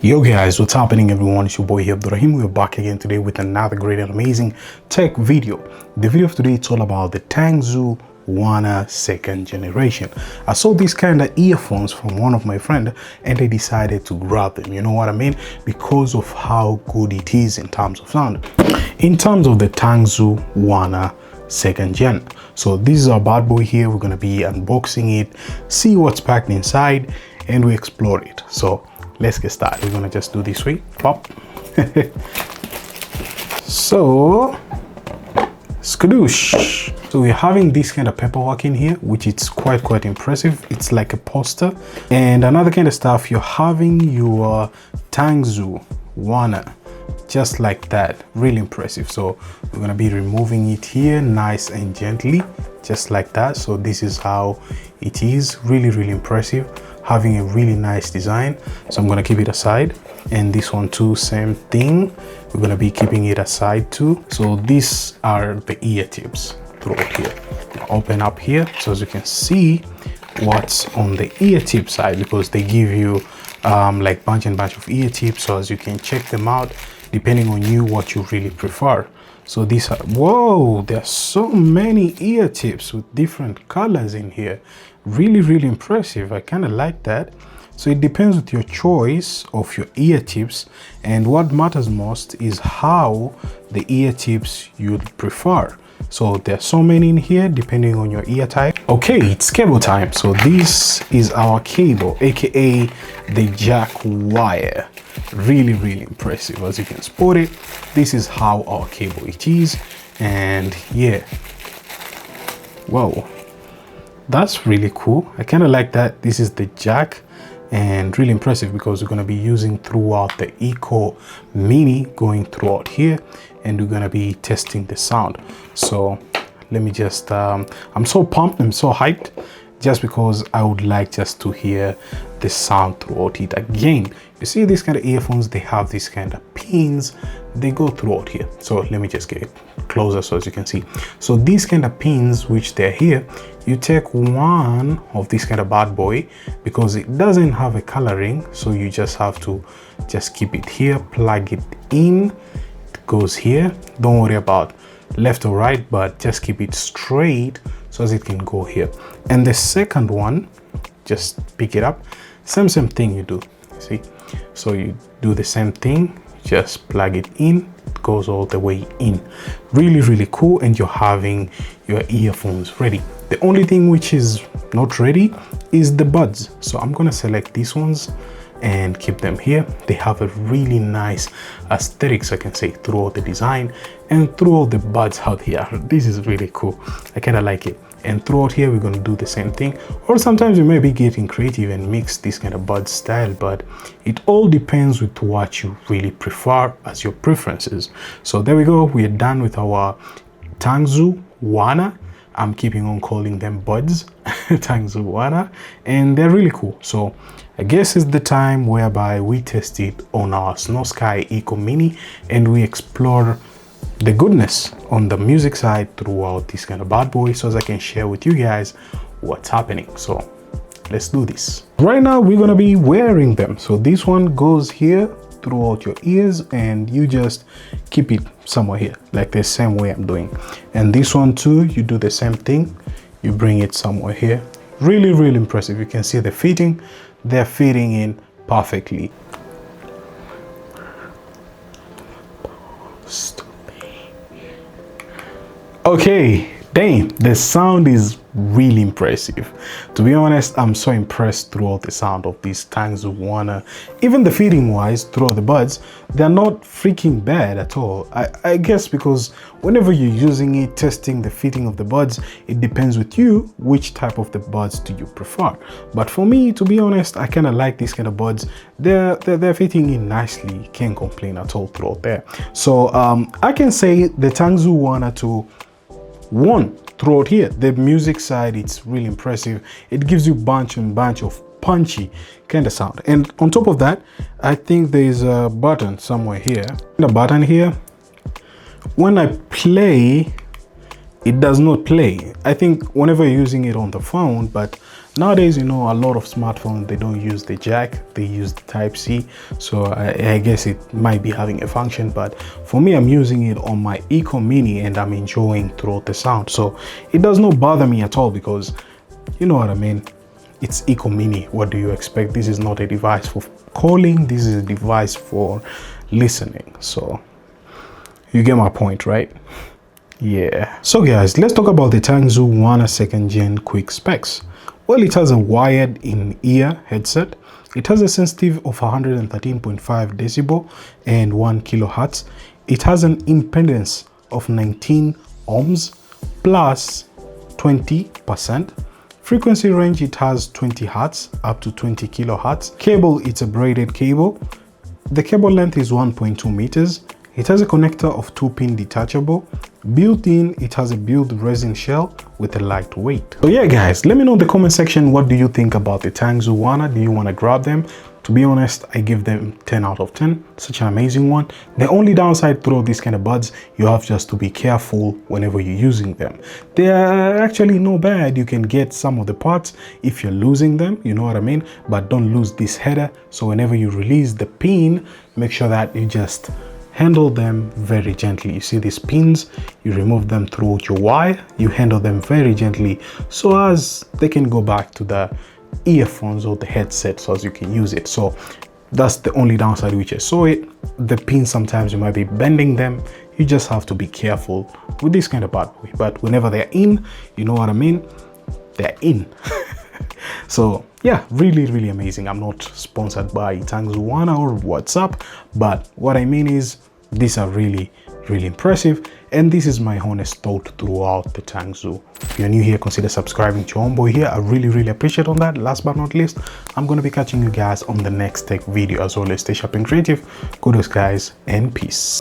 Yo guys, what's happening everyone? It's your boy here, Abdurrahim. We're back again today with another great and amazing tech video. The video of today is all about the TANGZU WANER second generation. I saw these kind of earphones from one of my friends and I decided to grab them. You know what I mean? Because of how good it is in terms of sound. In terms of the TANGZU WANER second gen. So this is our bad boy here. We're going to be unboxing it, see what's packed inside, and we explore it. So let's get started. We're gonna just do this way. Pop. So skadoosh. So we're having this kind of paperwork in here, which is quite impressive. It's like a poster. And another kind of stuff, you're having your TANGZU WANER, just like that. Really impressive. So we're gonna be removing it here nice and gently, just like that. So this is how it is. Really impressive, having a really nice design. So I'm gonna keep it aside, and this one too, same thing. We're gonna be keeping it aside too. So these are the ear tips throughout here. Open up here, so as you can see what's on the ear tip side, because they give you like bunch of ear tips, so as you can check them out depending on you what you really prefer. So these are, whoa, there's so many ear tips with different colors in here. Really impressive. I kind of like that. So it depends with your choice of your ear tips, and what matters most is how the ear tips you'd prefer. So there's so many in here depending on your ear type. Okay, it's cable time. So this is our cable, aka the jack wire. Really impressive. As you can spot it, this is how our cable it is. And yeah, whoa, that's really cool. I kind of like that. This is the jack, and really impressive because we're going to be using throughout the Eco Mini, going throughout here, and we're going to be testing the sound. So let me just I'm so pumped, I'm so hyped, just because I would like just to hear the sound throughout it again. You see these kind of earphones, they have these kind of pins, they go throughout here. So let me just get it closer so as you can see. So these kind of pins, which they're here, you take one of this kind of bad boy, because it doesn't have a coloring, so you just have to just keep it here, plug it in, it goes here. Don't worry about left or right, but just keep it straight so as it can go here. And the second one, just pick it up, same thing you do, see. So you do the same thing, just plug it in, it goes all the way in. Really cool, and you're having your earphones ready. The only thing which is not ready is the buds. So I'm gonna select these ones and keep them here. They have a really nice aesthetics, I can say, throughout the design and throughout the buds out here. This is really cool. I kind of like it. And throughout here, we're going to do the same thing. Or sometimes we may be getting creative and mix this kind of bud style, but it all depends with what you really prefer as your preferences. So there we go. We are done with our TANGZU WANER. I'm keeping on calling them buds, TANGZU WANER, and they're really cool. So I guess it's the time whereby we test it on our Snow Sky Eco Mini, and we explore the goodness on the music side throughout this kind of bad boy, so as I can share with you guys what's happening. So let's do this. Right now we're gonna be wearing them. So this one goes here throughout your ears, and you just keep it somewhere here, like the same way I'm doing. And this one too, you do the same thing, you bring it somewhere here. Really impressive. You can see the fitting, they're fitting in perfectly. Okay, damn, the sound is really impressive. To be honest, I'm so impressed throughout the sound of this TANGZU WANER. Even the fitting wise throughout the buds, they're not freaking bad at all. I guess because whenever you're using it, testing the fitting of the buds, it depends with you which type of the buds do you prefer. But for me, to be honest, I kind of like these kind of buds. They're fitting in nicely, can't complain at all throughout there. So I can say the TANGZU WANER 2 won throughout here. The music side, it's really impressive. It gives you bunch of punchy kind of sound. And on top of that, I think there's a button somewhere here. The button here, when I play it does not play. I think whenever you're using it on the phone, but nowadays, you know, a lot of smartphones, they don't use the jack, they use the Type-C. So I guess it might be having a function, but for me, I'm using it on my Eco Mini and I'm enjoying throughout the sound. So it does not bother me at all because you know what I mean. It's Eco Mini. What do you expect? This is not a device for calling. This is a device for listening. So you get my point, right? Yeah. So guys, let's talk about the TANGZU WANER 2nd Gen quick specs. Well, it has a wired in-ear headset. It has a sensitivity of 113.5 decibel and 1 kilohertz. It has an impedance of 19 ohms plus 20%. Frequency range, it has 20 hertz up to 20 kilohertz. Cable, it's a braided cable. The cable length is 1.2 meters. It has a connector of 2-pin detachable. Built in, it has a built resin shell with a light weight. So yeah guys, let me know in the comment section, what do you think about the TANGZU WANER? Do you want to grab them? To be honest, I give them 10 out of 10. Such an amazing one. The only downside through these kind of buds, you have just to be careful whenever you're using them. They are actually no bad. You can get some of the parts if you're losing them, you know what I mean? But don't lose this header. So whenever you release the pin, make sure that you just handle them very gently. You see these pins, you remove them through your wire, you handle them very gently so as they can go back to the earphones or the headset so as you can use it. So that's the only downside which I saw it. The pins, sometimes you might be bending them. You just have to be careful with this kind of bad boy. But whenever they're in, you know what I mean? They're in. So yeah, really amazing. I'm not sponsored by TANGZU WANER or WhatsApp, but what I mean is these are really impressive, and this is my honest thought throughout the TANGZU. If you're new here, consider subscribing to your homeboy here. I really appreciate on that. Last but not least, I'm going to be catching you guys on the next tech video. As always, stay sharp and creative. Kudos guys, and peace.